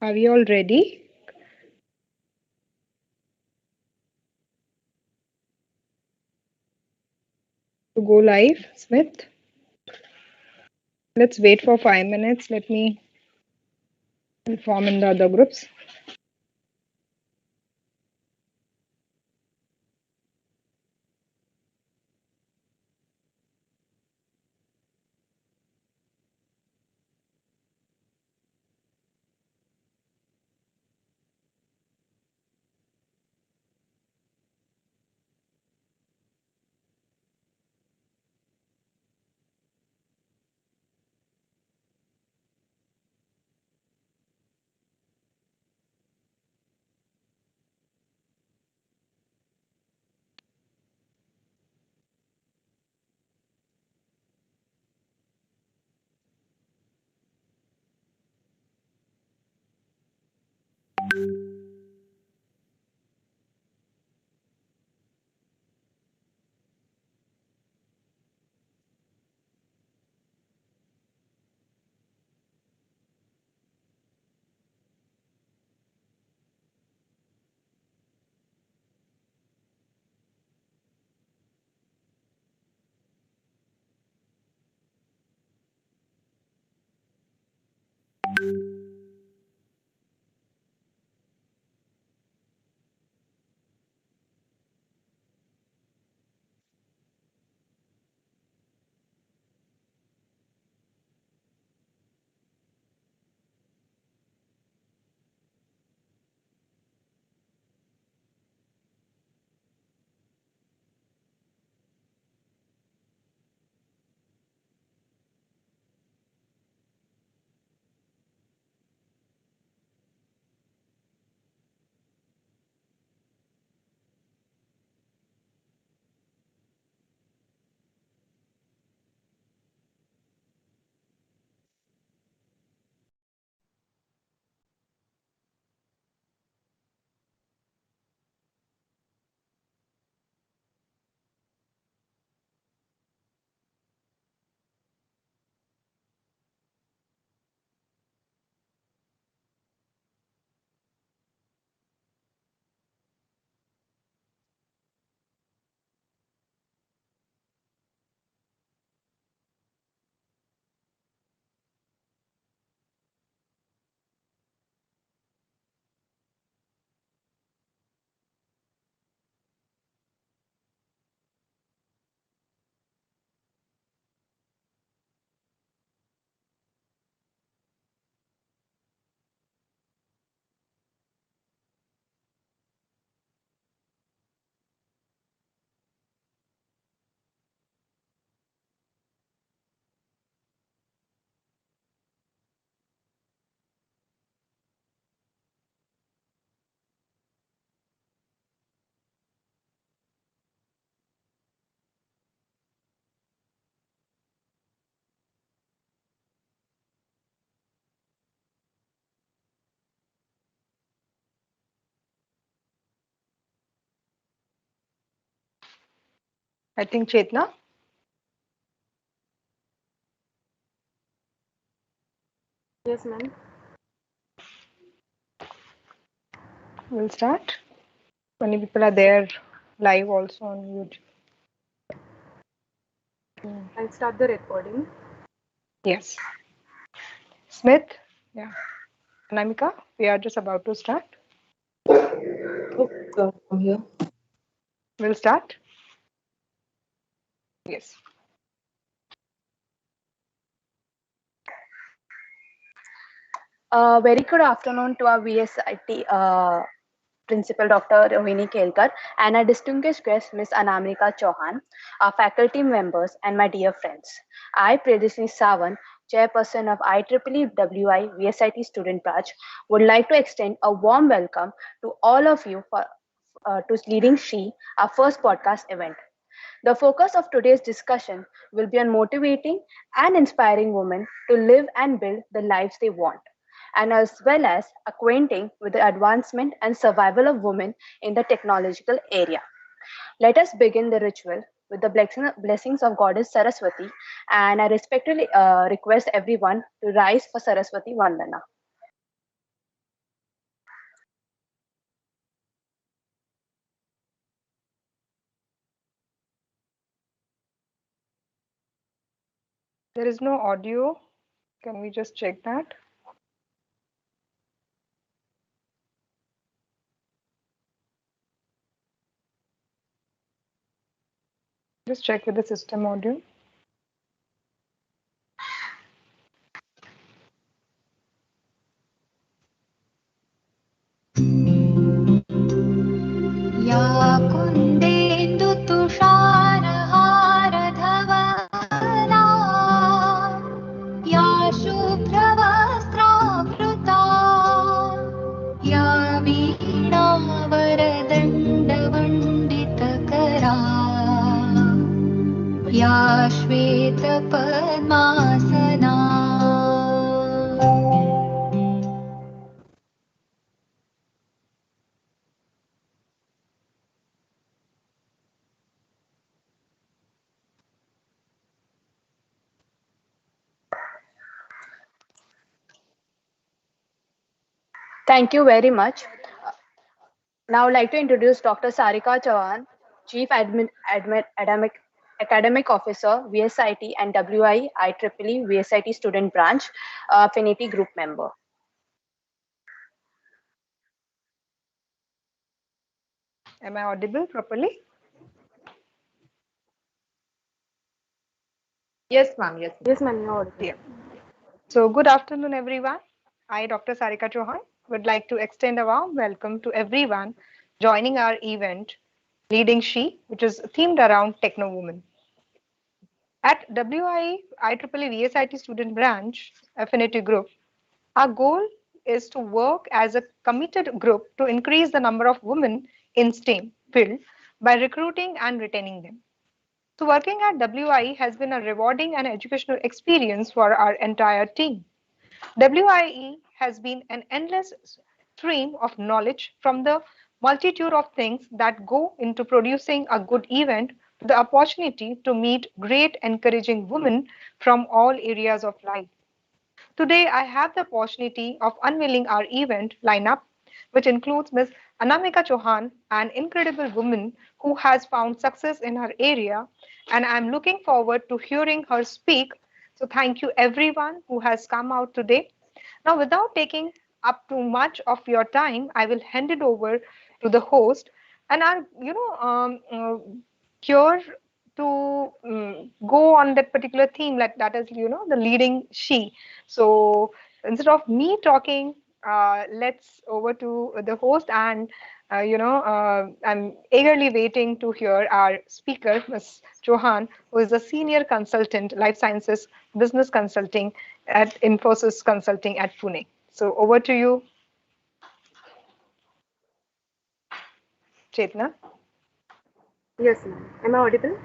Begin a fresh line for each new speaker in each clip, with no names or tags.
Are we all ready to go live, Smith? Let's wait for 5 minutes. Let me inform in the other groups. I think Chetna
Yes, ma'am.
will start. Many people are there live also on YouTube.
I'll start the recording.
Yes. Smith, yeah. Anamika, we are just about to start.
Okay, I'm here.
We'll start. Yes.
Very good afternoon to our VSIT Principal Dr. Rohini Kelkar and our distinguished guest Ms. Anamika Chouhan, our faculty members and my dear friends. I, Priyadashini Sawan, Chairperson of IEEE WI-VSIT Student Branch, would like to extend a warm welcome to all of you to LeadingSHE, our first podcast event. The focus of today's discussion will be on motivating and inspiring women to live and build the lives they want, and as well as acquainting with the advancement and survival of women in the technological area. Let us begin the ritual with the blessings of Goddess Saraswati, and I respectfully request everyone to rise for Saraswati Vandana.
There is no audio. Can we just check that? Just check with the system audio.
या कुन्देन्दु तुषारहारधवला या शुभ्रवस्त्रावृता या वीणावरदण्डवण्डितकरा या श्वेतपद्मासना.
Thank you very much. Now I'd like to introduce Dr. Sarika Chouhan, Chief Academic Officer, VSIT and WIE-VSIT Student Branch, Affinity Group member.
Am I audible properly?
Yes, ma'am. Yes.
Yes, ma'am, you're audible.
Yeah. So good afternoon, everyone. I, Dr. Sarika Chouhan, would like to extend a warm welcome to everyone joining our event, LeadingSHE, which is themed around TechnoWoman. At WIE-VSIT Student Branch, Affinity Group, our goal is to work as a committed group to increase the number of women in STEM field by recruiting and retaining them. So working at WIE has been a rewarding and educational experience for our entire team. WIE has been an endless stream of knowledge from the multitude of things that go into producing a good event to the opportunity to meet great encouraging women from all areas of life. Today, I have the opportunity of unveiling our event lineup, which includes Ms. Anamika Chouhan, an incredible woman who has found success in her area, and I'm looking forward to hearing her speak. So thank you everyone who has come out today. Now, without taking up too much of your time, I will hand it over to the host, and I'm, here to go on that particular theme, like that is, the leading she. So instead of me talking, let's over to the host, and I'm eagerly waiting to hear our speaker, Ms. Chouhan, who is a senior consultant, life sciences business consulting at Infosys Consulting at Pune. So over to you, Chetna.
Yes, ma'am. Am I audible?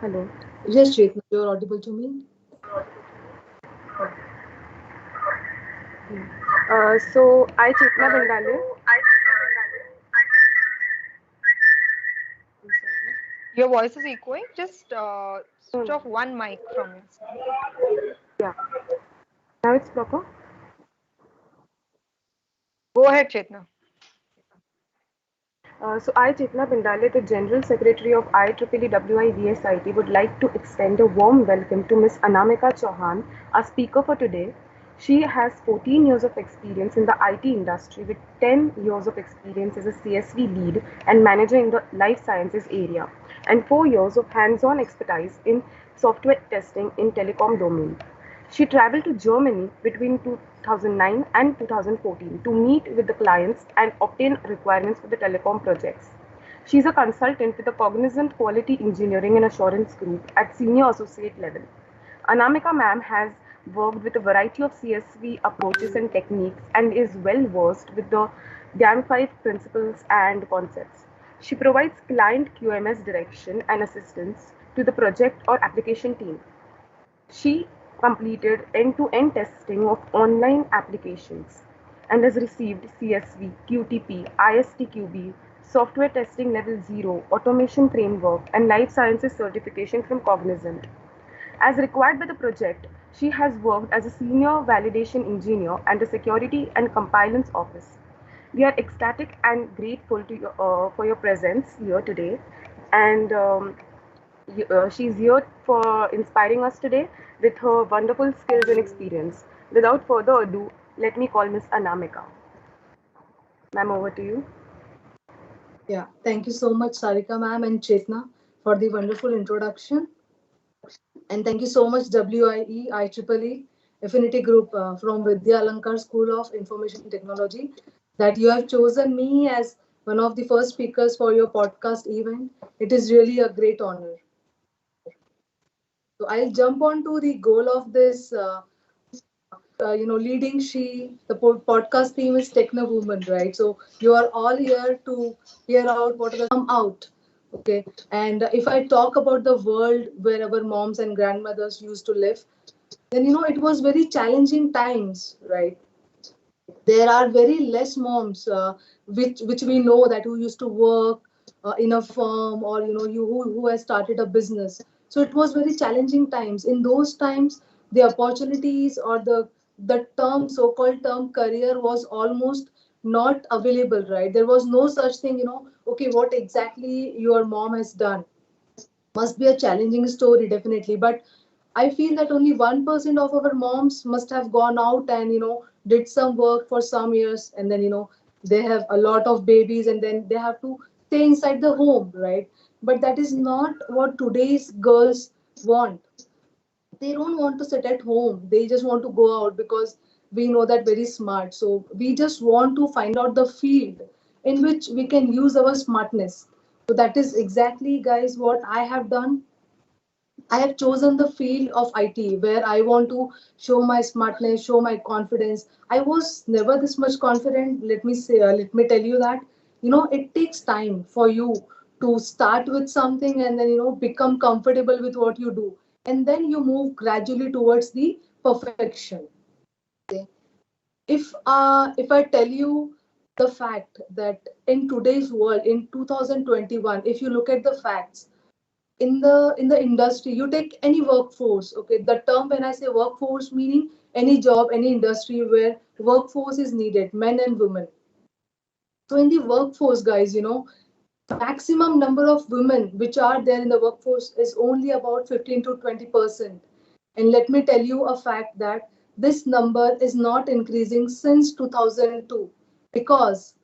Hello.
Yes, Chetna, you're audible to me.
So I, Chetna Bendale.
Your voice is echoing. Just switch off one mic from your side.
Yeah. Now it's proper.
Go ahead, Chetna.
So I, Chetna Bindale, the General Secretary of IEEE-VSIT, would like to extend a warm welcome to Ms. Anamika Chouhan, our speaker for today. She has 14 years of experience in the IT industry with 10 years of experience as a CSV lead and manager in the life sciences area, and 4 years of hands-on expertise in software testing in telecom domain. She traveled to Germany between 2009 and 2014 to meet with the clients and obtain requirements for the telecom projects. She is a consultant with the Cognizant Quality Engineering and Assurance Group at senior associate level. Anamika ma'am has worked with a variety of CSV approaches and techniques and is well versed with the GAM5 principles and concepts. She provides client QMS direction and assistance to the project or application team. She completed end-to-end testing of online applications and has received CSV, QTP, ISTQB, Software Testing Level 0, Automation Framework, and Life Sciences certification from Cognizant. As required by the project, she has worked as a senior validation engineer and the security and compliance office. We are ecstatic and grateful to for your presence here today. and she's here for inspiring us today with her wonderful skills and experience. Without further ado, let me call Miss Anamika. Ma'am, over to you.
Yeah, thank you so much, Sarika ma'am and Chetna, for the wonderful introduction. And thank you so much, WIE-IEEE Affinity Group from Vidya Alankar School of Information Technology, that you have chosen me as one of the first speakers for your podcast event. It is really a great honor. So I'll jump on to the goal of this leading she the podcast theme is TechnoWoman, right? So you are all here to hear out what are the come out, okay? And if I talk about the world where our moms and grandmothers used to live, then it was very challenging times, right? There are very less moms which we know that who used to work in a firm, or who has started a business. So it was very challenging times. In those times, the opportunities or the term, so-called term career, was almost not available, right? There was no such thing, okay, what exactly your mom has done must be a challenging story, definitely. But I feel that only 1% of our moms must have gone out and did some work for some years, and then they have a lot of babies, and then they have to stay inside the home, right? But that is not what today's girls want. They don't want to sit at home, they just want to go out, because we know that very smart. So we just want to find out the field in which we can use our smartness. So that is exactly, guys, what I have done. I have chosen the field of IT, where I want to show my smartness, show my confidence. I was never this much confident. Let me tell you that it takes time for you to start with something, and then become comfortable with what you do, and then you move gradually towards the perfection. Okay. If I tell you the fact that in today's world, in 2021, if you look at the facts, in the industry, you take any workforce, okay? The term, when I say workforce, meaning any job, any industry where workforce is needed, men and women. So in the workforce, guys, maximum number of women which are there in the workforce is only about 15 to 20%. And let me tell you a fact that this number is not increasing since 2002, because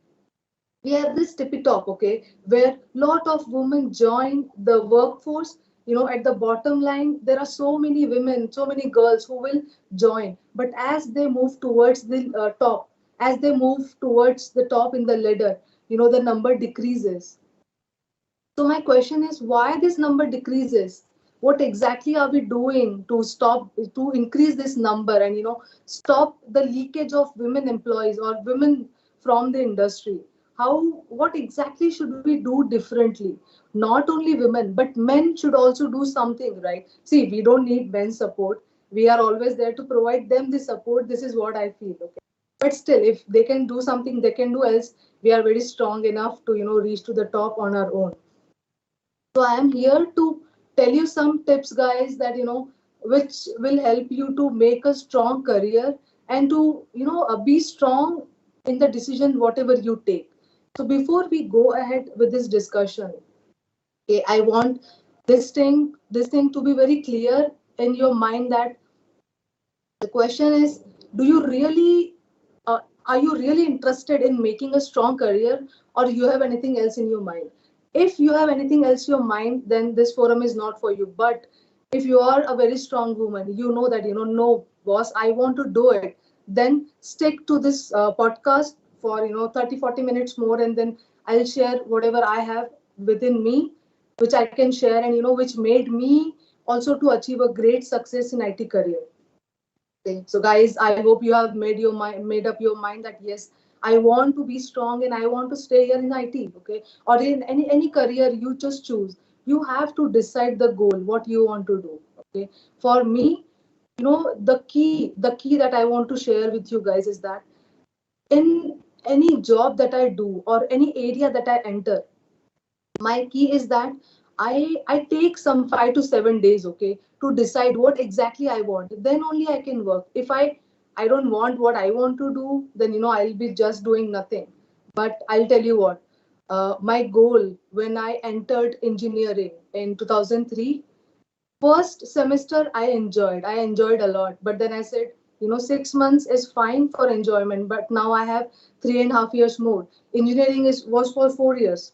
we have this tippy top, okay, where lot of women join the workforce. At the bottom line, there are so many women, so many girls who will join, but as they move towards the top, as they move towards the top in the ladder, the number decreases. So my question is, why this number decreases? What exactly are we doing to stop, to increase this number, and stop the leakage of women employees or women from the industry? How, what exactly should we do differently? Not only women, but men should also do something, right? See, we don't need men's support. We are always there to provide them the support. This is what I feel, okay? But still, if they can do something, they can do, else we are very strong enough to reach to the top on our own. So I am here to tell you some tips, guys, that which will help you to make a strong career, and to be strong in the decision whatever you take. So before we go ahead with this discussion, okay, I want this thing to be very clear in your mind, that the question is, do you really are you really interested in making a strong career, or you have anything else in your mind? If you have anything else in your mind, then this forum is not for you. But if you are a very strong woman, that no, boss, I want to do it, then stick to this podcast for 30-40 minutes more, and then I'll share whatever I have within me, which I can share, and which made me also to achieve a great success in IT career. Okay. So guys, I hope you have made up your mind that yes, I want to be strong and I want to stay here in IT, okay? Or in any career you just choose. You have to decide the goal, what you want to do. Okay. For me, the key that I want to share with you guys is that in any job that I do, or any area that I enter, my key is that I take some 5 to 7 days, okay, to decide what exactly I want. Then only I can work. If I don't want what I want to do, then I'll be just doing nothing. But I'll tell you what, My goal when I entered engineering in 2003, first semester I enjoyed a lot, but then I said, 6 months is fine for enjoyment, but now I have 3.5 years more. Engineering is was for 4 years.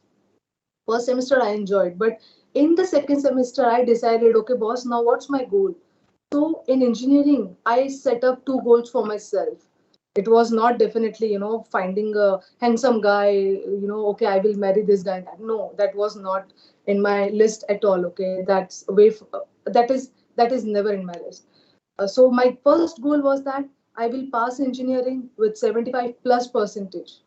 First semester I enjoyed, but in the second semester I decided, okay, boss, now what's my goal? So in engineering, I set up two goals for myself. It was not definitely, finding a handsome guy, okay, I will marry this guy. No, that was not in my list at all. Okay, that is never in my list. So my first goal was that I will pass engineering with 75 plus percentage.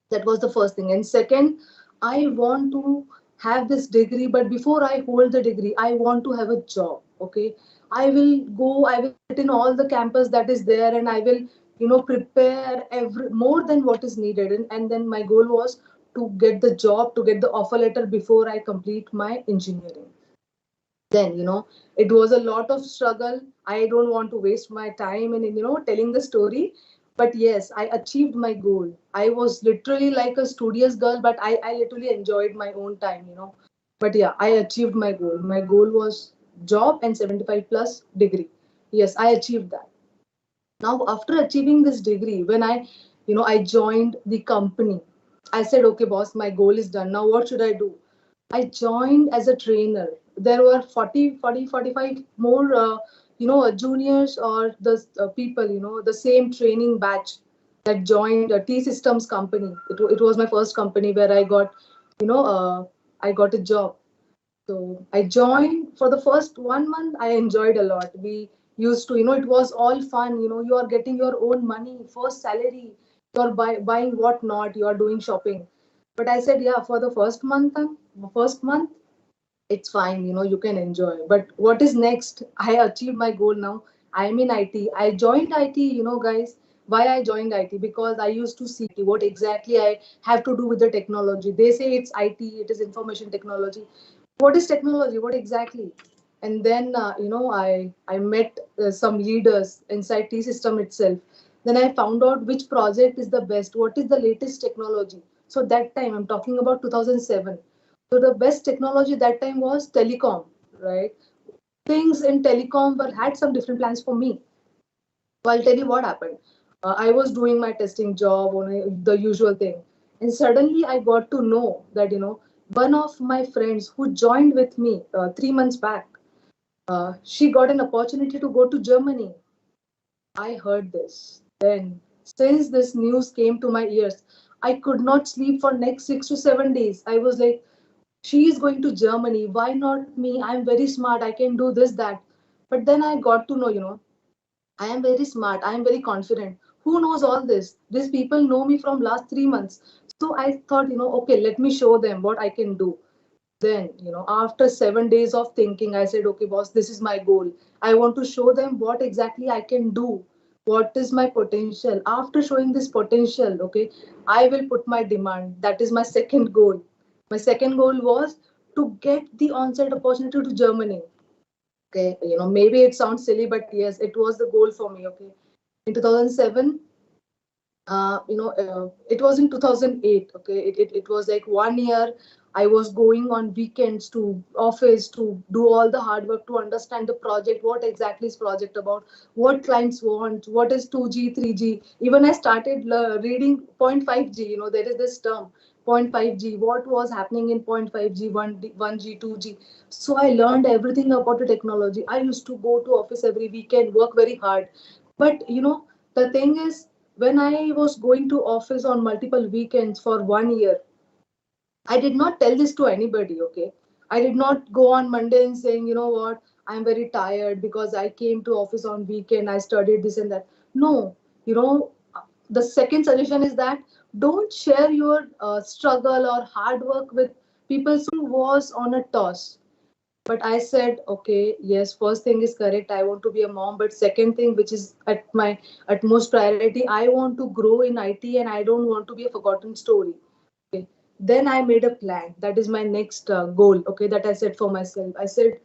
That was the first thing. And second, I want to have this degree, but before I hold the degree, I want to have a job. Okay, I will sit in all the campus that is there, and I will, prepare every more than what is needed. And then my goal was to get the job, to get the offer letter before I complete my engineering. Then, it was a lot of struggle. I don't want to waste my time in, telling the story. But yes, I achieved my goal. I was literally like a studious girl, but I literally enjoyed my own time. But yeah, I achieved my goal. My goal was job and 75 plus degree. Yes, I achieved that. Now after achieving this degree, when I joined the company, I said, okay, boss, my goal is done. Now what should I do? I joined as a trainer. There were 45 more juniors or the people, the same training batch that joined T Systems company. It was my first company where you know I got a job. So I joined for the first 1 month. I enjoyed a lot. We used to, it was all fun. You are getting your own money, first salary. You're buying what not. You are doing shopping. But I said, yeah, for the first month, it's fine. You can enjoy. But what is next? I achieved my goal now. I'm in IT. I joined IT, guys. Why I joined IT? Because I used to see what exactly I have to do with the technology. They say it's IT, it is information technology. What is technology? What exactly? And then I met some leaders inside T System itself. Then I found out which project is the best. What is the latest technology? So that time I'm talking about 2007. So the best technology that time was telecom, right? Things in telecom were had some different plans for me. So I'll tell you what happened. I was doing my testing job on the usual thing, and suddenly I got to know that one of my friends who joined with me 3 months back, she got an opportunity to go to Germany. I heard this. Then, since this news came to my ears, I could not sleep for next 6 to 7 days. I was like, she is going to Germany. Why not me? I'm very smart. I can do this, that. But then I got to know, I am very smart. I am very confident. Who knows all this? These people know me from last 3 months. So I thought, okay, let me show them what I can do. Then, after 7 days of thinking, I said, okay, boss, this is my goal. I want to show them what exactly I can do. What is my potential? After showing this potential, okay, I will put my demand. That is my second goal. My second goal was to get the on-site opportunity to Germany. Okay, maybe it sounds silly, but yes, it was the goal for me. Okay, in 2007, it was in 2008. Okay, it was like 1 year. I was going on weekends to office to do all the hard work to understand the project, what exactly is project about, what clients want, what is 2G, 3G. Even I started reading point 5G. There is this term point 5G. What was happening in point 5G, 1G, 2G. So I learned everything about the technology. I used to go to office every weekend, work very hard. But the thing is, when I was going to office on multiple weekends for 1 year, I did not tell this to anybody, okay? I did not go on Monday and saying, you know what, I'm very tired because I came to office on weekend, I studied this and that. No, the second suggestion is that don't share your struggle or hard work with people who was on a toss. But I said, okay, yes, first thing is correct. I want to be a mom. But second thing, which is at my utmost priority, I want to grow in IT and I don't want to be a forgotten story. Okay. Then I made a plan. That is my next goal. Okay, that I set for myself. I said,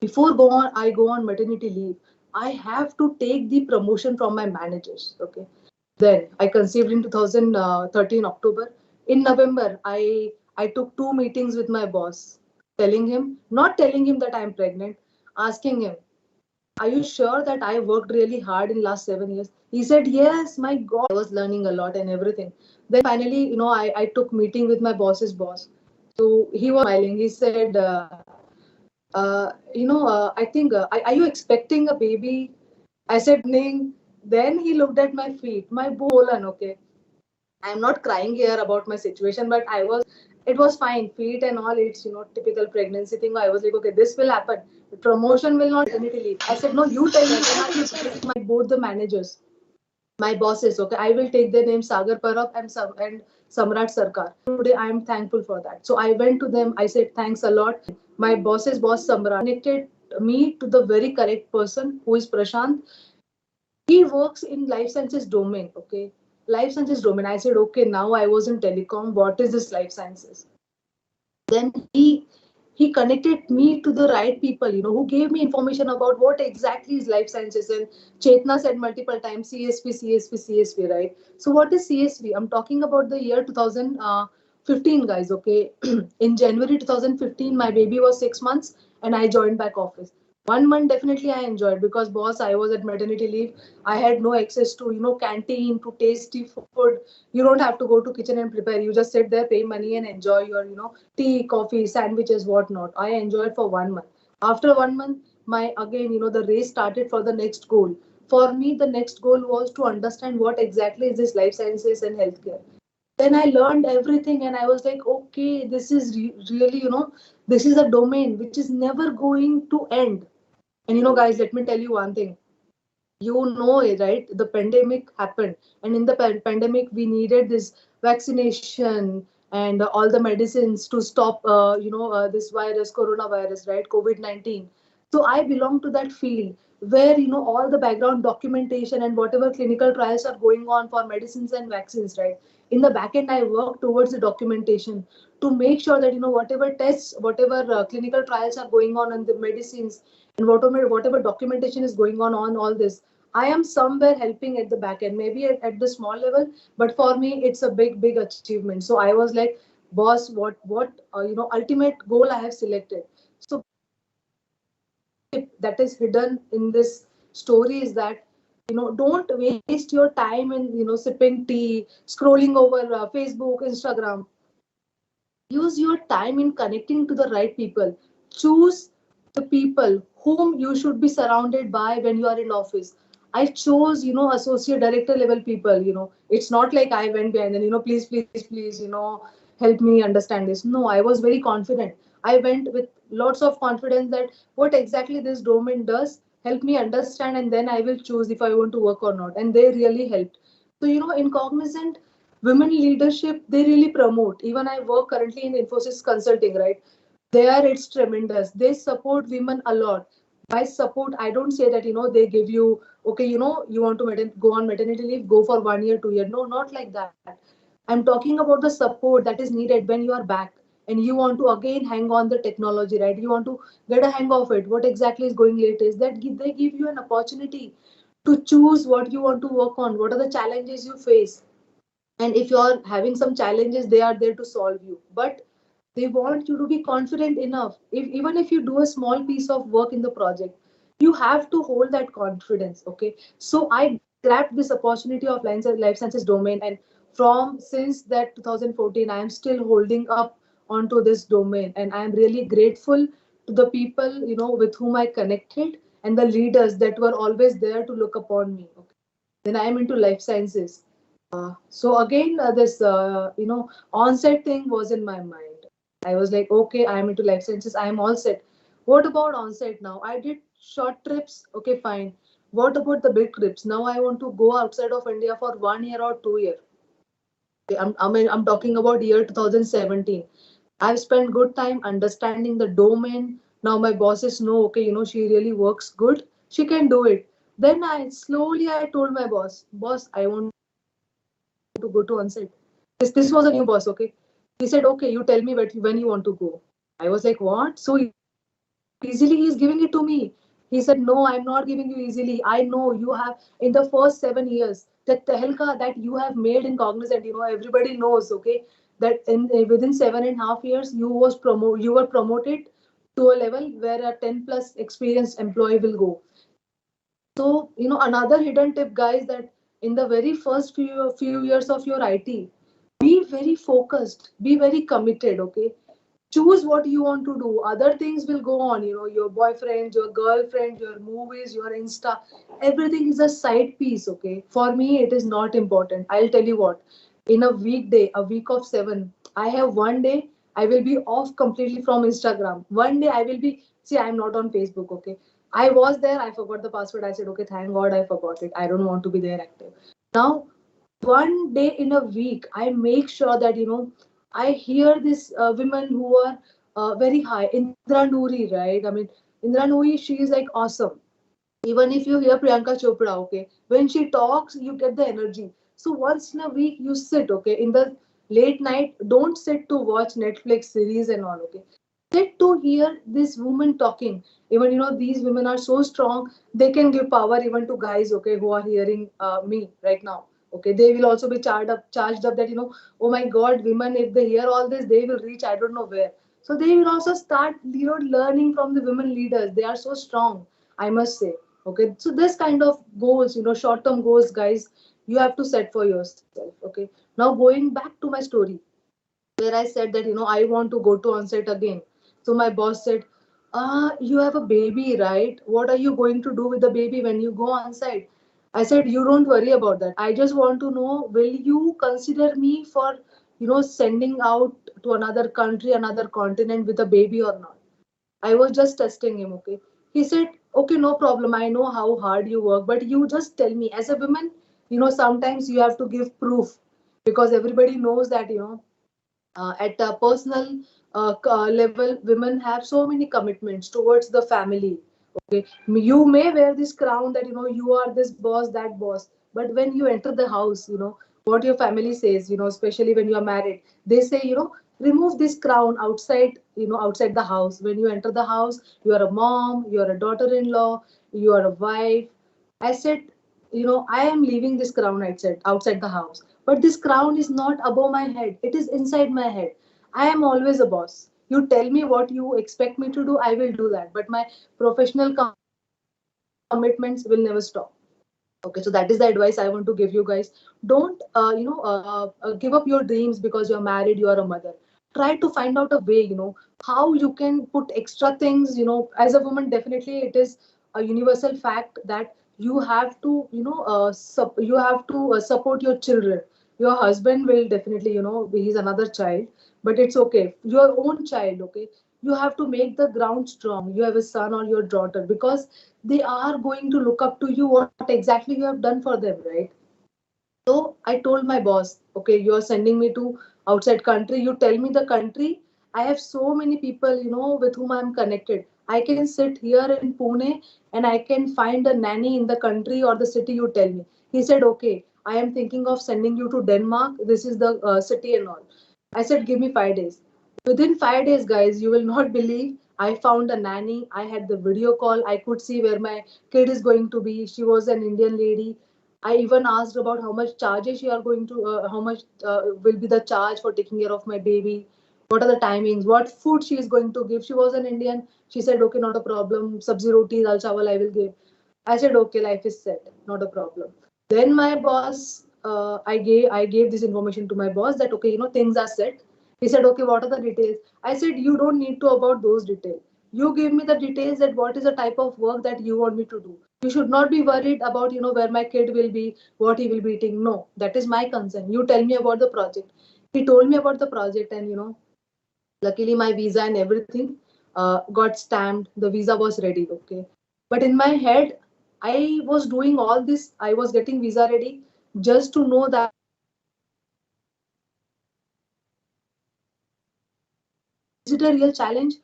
before I go on maternity leave, I have to take the promotion from my managers. Okay. Then I conceived in 2013 October. In November, I took 2 meetings with my boss, not telling him that I'm pregnant, asking him, "Are you sure that I worked really hard in last 7 years?" He said, "Yes, my God, I was learning a lot and everything." Then finally, I took meeting with my boss's boss. So he was smiling. He said, I think, are you expecting a baby? I said, morning. Then he looked at my feet, my swollen, okay. I'm not crying here about my situation, but it was fine. Feet and all, it's, typical pregnancy thing. I was like, okay, this will happen. Promotion will not maternity leave. I said, no, you tell me, when are you taking my both the managers, my bosses, okay, I will take their names, Sagar Parab and Samrat Sarkar. Today I am thankful for that. So I went to them, I said thanks a lot. My boss's boss Samrat connected me to the very correct person, who is Prashant. He works in life sciences domain, okay. Life sciences domain. I said, okay, now I was in telecom. What is this life sciences? Then he connected me to the right people, who gave me information about what exactly is life sciences. And Chetna said multiple times, CSV, right? So what is CSV? I'm talking about the year 2015, guys, okay. In January 2015, my baby was 6 months and I joined back office. 1 month definitely I enjoyed, because boss, I was at maternity leave. I had no access to, canteen, to tasty food. You don't have to go to kitchen and prepare. You just sit there, pay money and enjoy your, tea, coffee, sandwiches, whatnot. I enjoyed for 1 month. After 1 month, my again, the race started for the next goal. For me, the next goal was to understand what exactly is this life sciences and healthcare. Then I learned everything and I was like, okay, this is really, this is a domain which is never going to end. And guys, let me tell you one thing. Right? The pandemic happened, and in the pandemic, we needed this vaccination and all the medicines to stop, this virus, coronavirus, right? COVID-19. So I belong to that field where, all the background documentation and whatever clinical trials are going on for medicines and vaccines, right? In the back end, I work towards the documentation to make sure that, whatever tests, whatever clinical trials are going on the medicines, and whatever documentation is going on all this, I am somewhere helping at the back end, maybe at the small level, but for me it's a big achievement. So I was like, boss, what ultimate goal I have selected. So that is hidden in this story is that, don't waste your time in, sipping tea, scrolling over Facebook, Instagram. Use your time in connecting to the right people. Choose the people whom you should be surrounded by when you are in office. I chose, associate director level people. It's not like I went behind and, please, help me understand this. No, I was very confident. I went with lots of confidence that what exactly this domain does, help me understand, and then I will choose if I want to work or not. And they really helped. So, in Cognizant, women leadership, they really promote. Even I work currently in Infosys Consulting, right? There it's tremendous. They support women a lot. By support, I don't say that, they give you, okay, you want to go on maternity leave, go for 1 year, 2 year. No, not like that. I'm talking about the support that is needed when you are back and you want to again hang on the technology, right? You want to get a hang of it, what exactly is going latest. They give you an opportunity to choose what you want to work on, what are the challenges you face. And if you're having some challenges, they are there to solve you. But they want you to be confident enough. Even if you do a small piece of work in the project, you have to hold that confidence. Okay. So I grabbed this opportunity of life sciences domain, and from since that 2014, I am still holding up onto this domain, and I am really grateful to the people, with whom I connected, and the leaders that were always there to look upon me. Okay. Then I am into life sciences. So again, this onset thing was in my mind. I was like, okay, I am into life sciences. I am all set. What about onset now? I did short trips. Okay, fine. What about the big trips? Now I want to go outside of India for 1 year or 2 year. Okay, I'm talking about year 2017. I've spent good time understanding the domain. Now my bosses know, okay, she really works good. She can do it. Then I told my boss, I want to go to on-site. This was a new boss, okay? He said, okay, you tell me when you want to go. I was like, what? So easily he's giving it to me. He said, no, I'm not giving you easily. I know you have, in the first 7 years, that tehelka that you have made in Cognizant, everybody knows, okay? that in within 7.5 years you were promoted to a level where a 10 plus experienced employee will go. So, another hidden tip, guys, that in the very first few years of your IT, be very focused, be very committed. Okay, choose what you want to do. Other things will go on. Your boyfriend, your girlfriend, your movies, your Insta, everything is a side piece. Okay, for me, it is not important. I'll tell you what. In a weekday, a week of 7, I have one day I will be off completely from Instagram. One day I will be. See, I'm not on Facebook. Okay, I was there. I forgot the password. I said, okay, thank God I forgot it. I don't want to be there active. Now, one day in a week, I make sure that, I hear these women who are very high. Indra Noori, right? I mean, Indra Noori, she is like awesome. Even if you hear Priyanka Chopra, okay, when she talks, you get the energy. So once in a week, you sit, okay, in the late night, don't sit to watch Netflix series and all, okay. Sit to hear this woman talking. Even, these women are so strong, they can give power even to guys, okay, who are hearing me right now. Okay, they will also be charged up that, oh my God, women, if they hear all this, they will reach, I don't know where. So they will also start, learning from the women leaders. They are so strong, I must say. Okay, so this kind of goals, short term goals, guys, you have to set for yourself. Okay, now going back to my story where I said that, I want to go to onset again. So my boss said, you have a baby, right? What are you going to do with the baby when you go on site? I said, you don't worry about that. I just want to know, will you consider me for, sending out to another country, another continent with a baby or not? I was just testing him, okay? He said, okay, no problem. I know how hard you work, but you just tell me. As a woman, sometimes you have to give proof because everybody knows that, at a personal level, women have so many commitments towards the family. Okay, you may wear this crown that you are this boss, that boss, but when you enter the house, what your family says, especially when you are married, they say, remove this crown outside, outside the house. When you enter the house, you are a mom, you are a daughter-in-law, you are a wife. I said, I am leaving this crown outside the house. But this crown is not above my head. It is inside my head. I am always a boss. You tell me what you expect me to do, I will do that. But my professional commitments will never stop. Okay, so that is the advice I want to give you guys. Don't, give up your dreams because you're married, you are a mother. Try to find out a way, how you can put extra things, as a woman, definitely it is a universal fact that you have to, you have to support your children. Your husband will definitely, he's another child, but it's okay. Your own child, okay? You have to make the ground strong. You have a son or your daughter because they are going to look up to you what exactly you have done for them, right? So I told my boss, okay, you are sending me to outside country. You tell me the country. I have so many people, with whom I'm connected. I can sit here in Pune and I can find a nanny in the country or the city you tell me. He said, okay, I am thinking of sending you to Denmark. This is the city and all. I said, give me 5 days. Within 5 days, guys, you will not believe. I found a nanny. I had the video call. I could see where my kid is going to be. She was an Indian lady. I even asked about how much charges you are going to, how much will be the charge for taking care of my baby. What are the timings? What food she is going to give? She was an Indian. She said, okay, not a problem. Sabzi roti, dal chawal, I will give. I said, okay, life is set, not a problem. Then my boss, I gave this information to my boss that okay, things are set. He said, okay, what are the details? I said, you don't need to about those details. You give me the details that what is the type of work that you want me to do. You should not be worried about where my kid will be, what he will be eating. No, that is my concern. You tell me about the project. He told me about the project, and luckily my visa and everything got stamped. The visa was ready. Okay, but in my head, I was doing all this. I was getting visa ready just to know that is it a real challenge?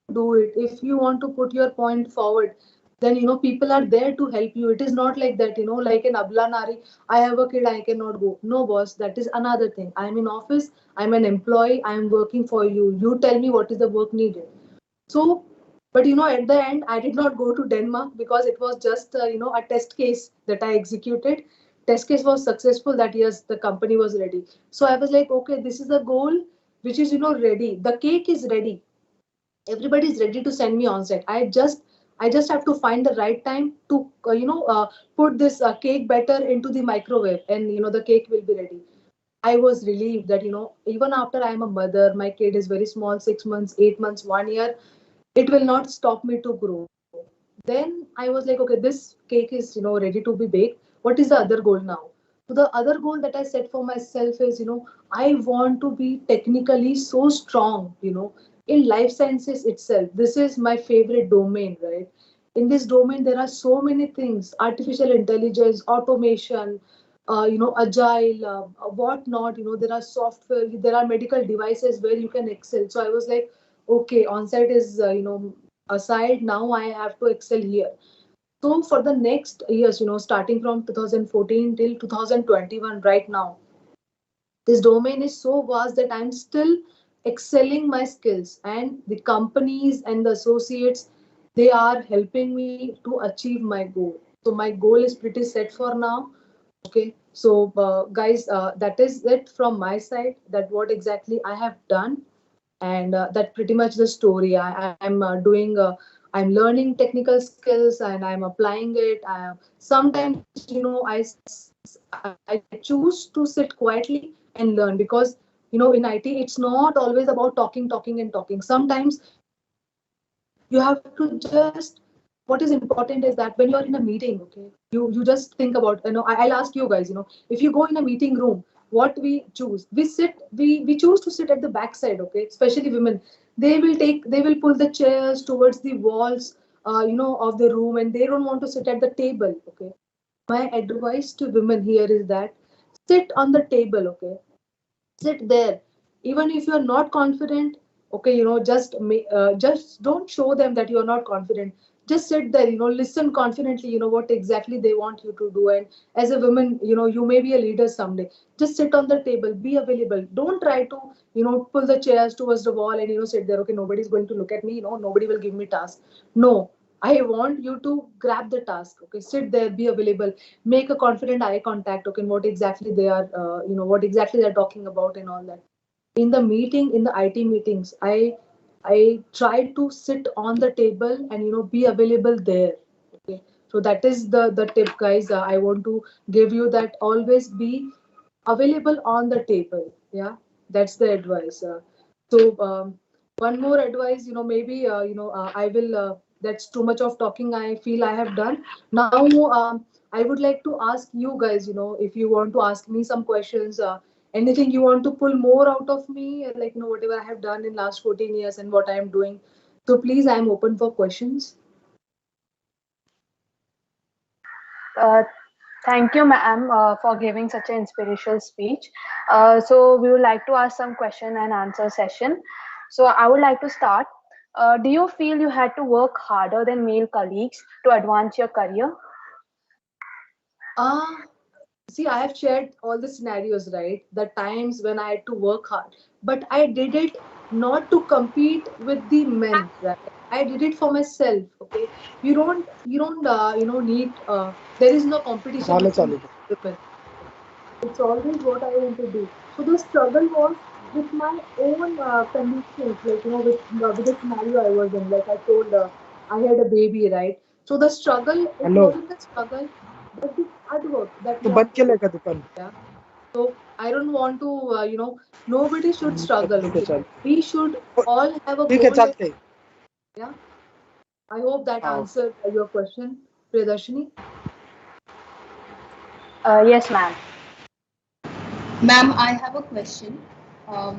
If you want to do it, if you want to put your point forward, then people are there to help you. It is not like that, like an abla nari. I have a kid, I cannot go. No, boss, that is another thing. I'm in office. I'm an employee. I'm working for you. You tell me what is the work needed. So, but at the end, I did not go to Denmark because it was just a test case that I executed. test case was successful, that yes, the company was ready. So I was like, okay, this is the goal which is ready. The cake is ready, everybody is ready to send me on set. I just have to find the right time to put this cake batter into the microwave, and the cake will be ready. I was relieved that even after I am a mother, my kid is very small, 6 months, 8 months, 1 year, it will not stop me to grow. Then I was like, okay, this cake is ready to be baked. What is the other goal now? So the other goal that I set for myself is I want to be technically so strong in life sciences itself. This is my favorite domain, right? In this domain there are so many things: artificial intelligence, automation, agile, what not. There are software, there are medical devices where you can excel. So I was like, okay, on-site is aside, now I have to excel here. So for the next years, starting from 2014 till 2021, right now, this domain is so vast that I'm still excelling my skills, and the companies and the associates, they are helping me to achieve my goal. So my goal is pretty set for now. Okay, so guys, that is it from my side, that what exactly I have done. And that pretty much the story. I'm learning technical skills and I'm applying it. Sometimes I choose to sit quietly and learn, because in IT it's not always about talking and talking. Sometimes you have to just, what is important is that when you are in a meeting, okay, you just think about, I'll ask you guys, if you go in a meeting room, what we choose, we choose to sit at the back side, okay, especially women. They will pull the chairs towards the walls of the room, and they don't want to sit at the table. Okay, my advice to women here is that sit on the table. Okay, sit there, even if you are not confident. Okay, just don't show them that you are not confident. Just sit there, listen confidently, what exactly they want you to do. And as a woman, you may be a leader someday. Just sit on the table, be available. Don't try to pull the chairs towards the wall and sit there. Okay, nobody's going to look at me, nobody will give me task. No, I want you to grab the task. Okay, sit there, be available, make a confident eye contact. Okay, what exactly they are, what exactly they're talking about and all that. In the meeting, in the IT meetings, I try to sit on the table and be available there. Okay, so that is the tip, guys. I want to give you that: always be available on the table. Yeah, that's the advice. So one more advice, maybe I will. That's too much of talking. I feel I have done now. I would like to ask you guys, if you want to ask me some questions, anything you want to pull more out of me, like whatever I have done in last 14 years and what I am doing. So please, I am open for questions.
Uh, Thank you, ma'am, for giving such an inspirational speech. So we would like to ask some question and answer session. So I would like to start. Do you feel you had to work harder than male colleagues to advance your career?
Ah, see, I have shared all the scenarios, right? The times when I had to work hard, but I did it not to compete with the men, right? I did it for myself. Okay, need. There is no competition
झालं
between
चालू.
women. It's always what I want to do. So the struggle was with my own conditions, like with the scenario I was in. Like I told, I had a baby, right? So the struggle, it
hello,
wasn't the struggle, but the hard work that
तू
we
बंद
have to
केलंय
do.
का दुकान?
Yeah. So I don't want to, nobody should struggle.
ठीक आहे,
Okay,
चालेल.
we should all have a
ठीक आहे,
goal.
चालतंय.
Yeah. I hope that
हा.
answered your question, Priyadarshini.
Yes, ma'am.
Ma'am, I have a question.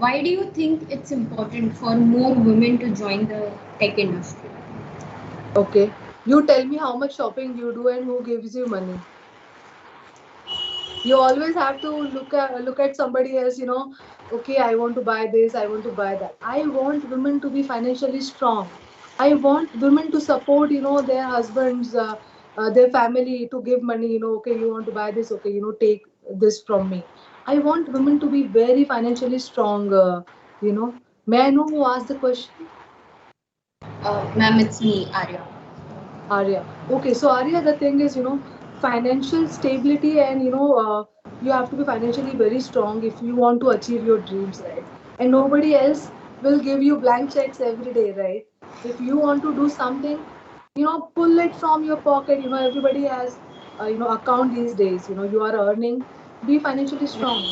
Why do you think it's important for more women to join the tech industry?
Okay. You tell me how much shopping you do and who gives you money. You always have to look at somebody else. Okay, I want to buy this, I want to buy that. I want women to be financially strong. I want women to support their husbands, their family, to give money. Okay, you want to buy this, okay, take this from me. I want women to be very financially strong. you know may I know who asked the question?
Ma'am, it's me, Arya.
Arya. Okay, so Arya, the thing is, financial stability, and you have to be financially very strong if you want to achieve your dreams, right? And nobody else will give you blank checks every day, right? If you want to do something, pull it from your pocket. Everybody has account these days. You are earning. Be financially strong.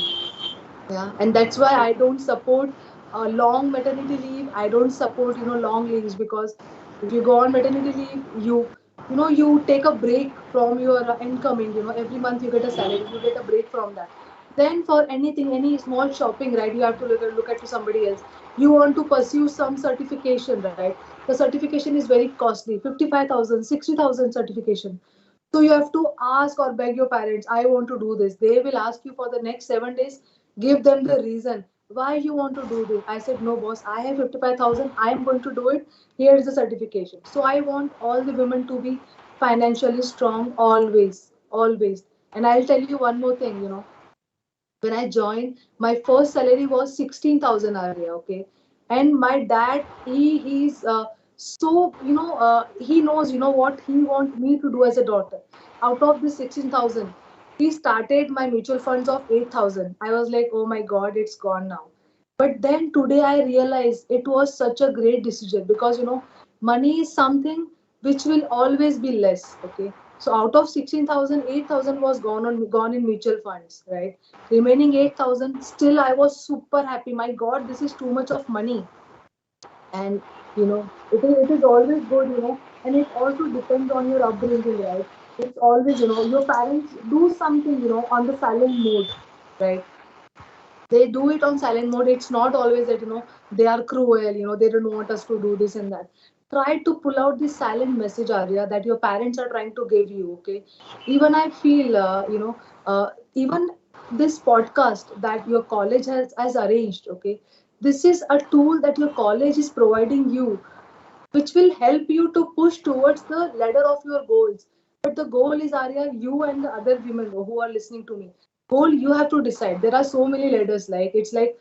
Yeah, and that's why I don't support long maternity leave. I don't support long leaves, because if you go on maternity leave, you take a break from your incoming. Every month you get a salary, you get a break from that. Then for anything, any small shopping, right, you have to look at to somebody else. You want to pursue some certification, right? The certification is very costly, 55,000, 60,000 certification. So you have to ask or beg your parents, I want to do this. They will ask you for the next 7 days. Give them the reason why you want to do this. I said, no, boss, I have 55,000. I am going to do it. Here is the certification. So I want all the women to be financially strong always, always. And I'll tell you one more thing, when I joined, my first salary was 16,000 area, okay? And my dad, he's so he knows what he want me to do as a daughter. Out of this 16,000, he started my mutual funds of 8,000. I was like, oh my God, it's gone now. But then today I realized it was such a great decision, because money is something which will always be less. Okay. So out of 16,000, 8,000 was gone in mutual funds, right? Remaining 8,000, still I was super happy. My God, this is too much of money. And it is always good, and it also depends on your upbringing, right? It's always, your parents do something, on the silent mode, right? They do it on silent mode. It's not always that they are cruel, they don't want us to do this and that. Try to pull out the silent message, Arya, that your parents are trying to give you. Okay, even I feel even this podcast that your college has arranged, okay, this is a tool that your college is providing you, which will help you to push towards the ladder of your goals. But the goal is, Arya, you and the other women who are listening to me. Goal you have to decide. There are so many ladders. Like it's like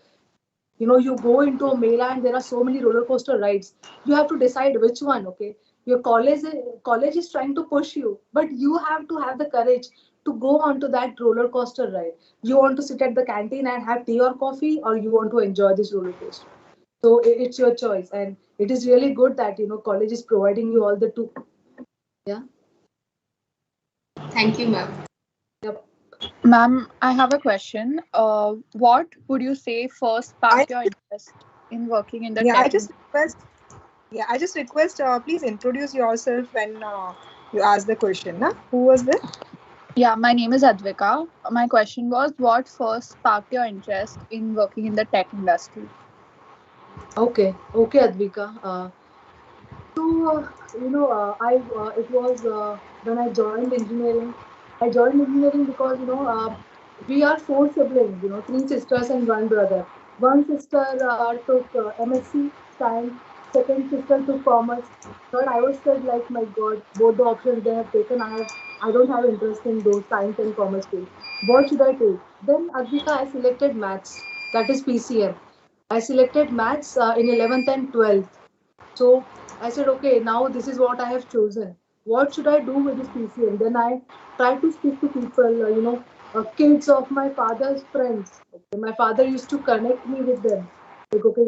you go into a Mela and there are so many roller coaster rides. You have to decide which one. Okay, your college is trying to push you, but you have to have the courage to go onto that roller coaster ride. You want to sit at the canteen and have tea or coffee, or you want to enjoy this roller coaster. So it's your choice, and it is really good that college is providing you all the two. Yeah.
Thank you, ma'am.
Yep.
Ma'am, I have a question. What would you say first
I
sparked your interest in working in the
yeah,
tech
I just request I just request please introduce yourself when you ask the question. Na? Who was this?
Yeah, my name is Advika. My question was, what first sparked your interest in working in the tech industry?
Okay. Okay, Advika. So, I it was when I joined engineering. I joined engineering because we are four siblings. Three sisters and one brother. One sister took MSc science. Second sister took commerce. Third, I was said like, my God, both the options they have taken, I don't have interest in those science and commerce field. What should I take? Then Advika, I selected maths. That is PCM. I selected maths in 11th and 12th. So I said, okay, now this is what I have chosen. What should I do with this PCM? Then I tried to speak to people, kids of my father's friends. Okay, my father used to connect me with them. Like, okay,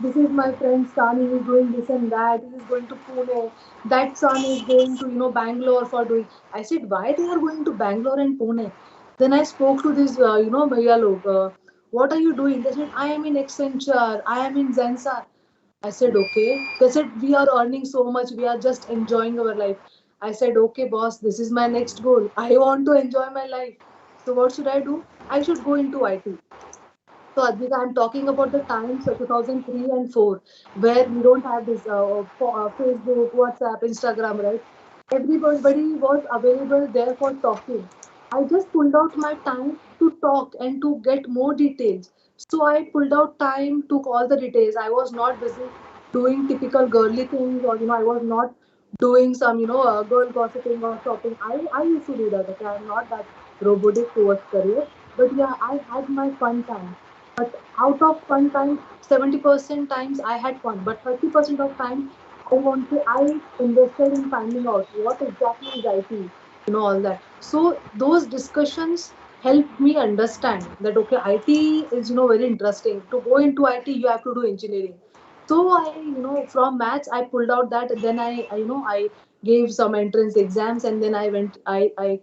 this is my friend's son, he is doing this and that, he is going to Pune, that son is going to, Bangalore for doing. I said, why they are going to Bangalore and Pune? Then I spoke to this, Bhaiya log, what are you doing? They said, I am in Accenture, I am in Zensar. I said, okay. They said, we are earning so much. We are just enjoying our life. I said, okay, boss, this is my next goal. I want to enjoy my life. So what should I do? I should go into IT. So Advika, I'm talking about the times of 2003 and 4, where we don't have this Facebook, WhatsApp, Instagram, right? Everybody was available there for talking. I just pulled out my time to talk and to get more details. So I pulled out time, took all the details. I was not busy doing typical girly things, or I was not doing some girl gossiping or shopping. I used to do that. Okay, I'm not that robotic towards career, but yeah, I had my fun time. But out of fun time, 70% times I had fun, but 30% of time I invested in finding out what exactly is IT. all that. So those discussions helped me understand that okay, IT is very interesting. To go into IT you have to do engineering. So I from maths I pulled out that, and then I gave some entrance exams, and then I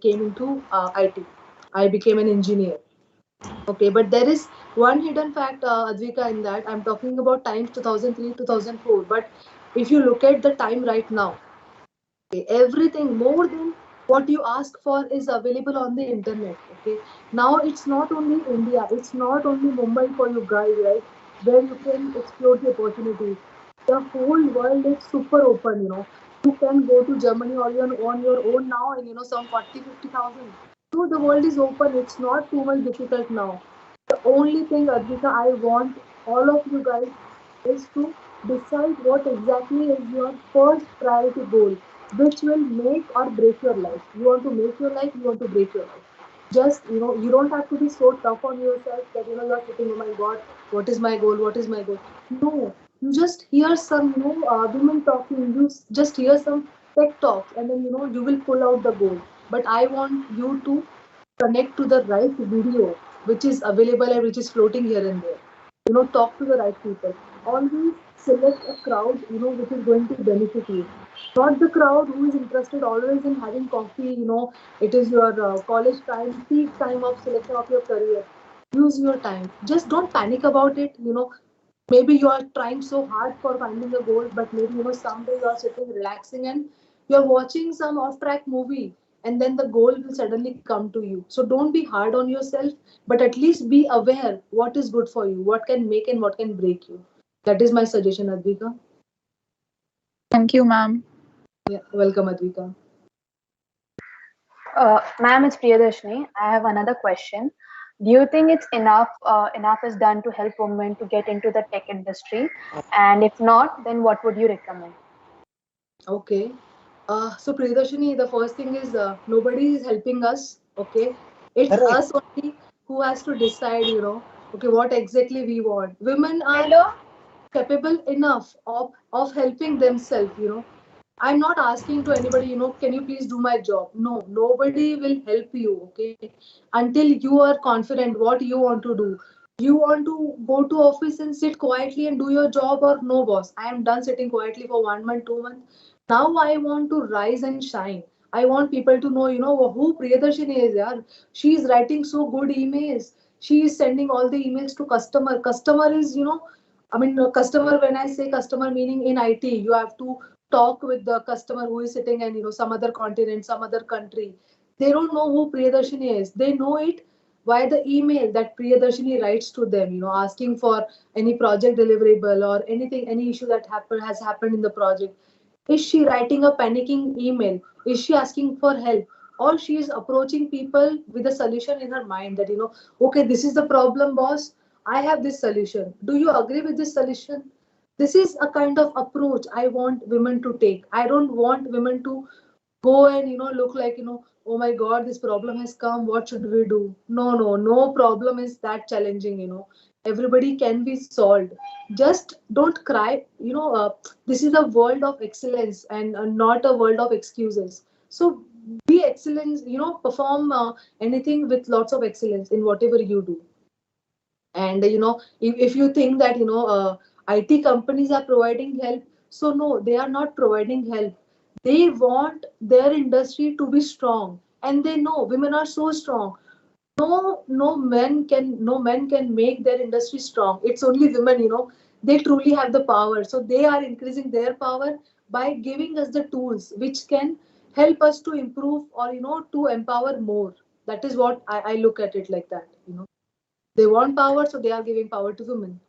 came into IT. I became an engineer. Okay, but there is one hidden fact, Advika, in that I'm talking about times 2003 2004. But if you look at the time right now, okay, everything more than what you ask for is available on the internet. Okay, now it's not only India, it's not only Mumbai for you guys, right? Where you can explore the opportunities. The whole world is super open. You can go to Germany or you're on your own now, and some 40 50,000. So the world is open. It's not too much difficult now. The only thing, Advika, I want all of you guys is to decide what exactly is your first priority goal, which will make or break your life. You want to make your life, you want to break your life. Just, you don't have to be so tough on yourself that, you're sitting, oh my God, what is my goal? What is my goal? No, you just hear some, women talking, just hear some tech talks, and then, you will pull out the goal. But I want you to connect to the right video which is available and which is floating here and there. Talk to the right people. Always select a crowd, which is going to benefit you. Not the crowd who is interested always in having coffee, it is your college time, peak time of selection of your career. Use your time. Just don't panic about it. Maybe you are trying so hard for finding a goal, but maybe someday you are sitting relaxing and you're watching some off track movie, and then the goal will suddenly come to you. So don't be hard on yourself, but at least be aware what is good for you, what can make and what can break you. That is my suggestion, Advika.
Thank you, ma'am.
Yeah, welcome, Advika.
Ma'am, it's Priyadarshini. I have another question. Do you think it's enough is done to help women to get into the tech industry? And if not, then what would you recommend?
Okay. So Priyadarshini, the first thing is nobody is helping us. Okay, it's us only who has to decide. Okay, what exactly we want. Women are
Hello?
capable enough of helping themselves. I'm not asking to anybody, can you please do my job? No, nobody will help you, okay, until you are confident what you want to do. You want to go to office and sit quietly and do your job, or no, boss, I am done sitting quietly for 1 month, 2 months. Now I want to rise and shine. I want people to know, who Priyadarshini is. Yeah, she is writing so good emails. She is sending all the emails to customer. Customer is, I mean, customer, when I say customer, meaning in IT, you have to talk with the customer who is sitting in, some other continent, some other country. They don't know who Priyadarshini is. They know it via the email that Priyadarshini writes to them, asking for any project deliverable or anything, any issue that has happened in the project. Is she writing a panicking email? Is she asking for help? Or she is approaching people with a solution in her mind that, okay, this is the problem, boss. I have this solution. Do you agree with this solution? This is a kind of approach I want women to take. I don't want women to go and look like, oh my God, this problem has come, what should we do? No, no, no problem is that challenging. Everybody can be solved. Just don't cry. This is a world of excellence, and not a world of excuses. So be excellence, perform anything with lots of excellence in whatever you do. And if you think that IT companies are providing help, so no, they are not providing help. They want their industry to be strong, and they know women are so strong. No men can make their industry strong. It's only women, they truly have the power. So they are increasing their power by giving us the tools which can help us to improve, or to empower more. That is what I look at it like that. They want power, so they are giving power to women.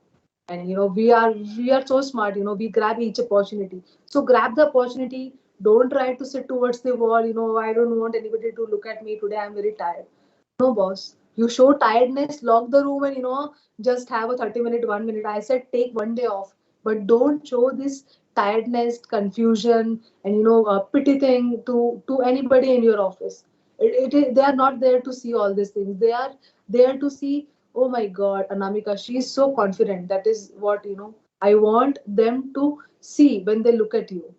And we are so smart. We grab each opportunity. So grab the opportunity. Don't try to sit towards the wall. I don't want anybody to look at me today, I'm very tired. No, boss. You show tiredness, lock the room, and just have a 30-minute, 1 minute. I said take one day off, but don't show this tiredness, confusion, and pity thing to anybody in your office. They are not there to see all these things. They are there to see, oh my God, Anamika, she is so confident. That is what I want them to see when they look at you.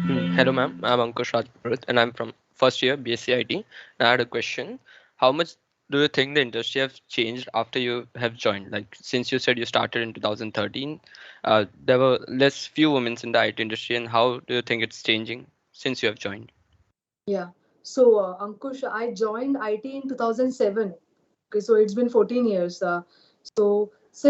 Hello, ma'am. I'm Ankush Rajput, and I'm from first year BSc IT. I had a question. How much do you think the industry have changed after you have joined? Like, since you said you started in 2013, there were less few women in the IT industry, and how do you think it's changing since you have joined?
Yeah. So, Ankush, I joined IT in 2007. Okay, so it's been 14 years. So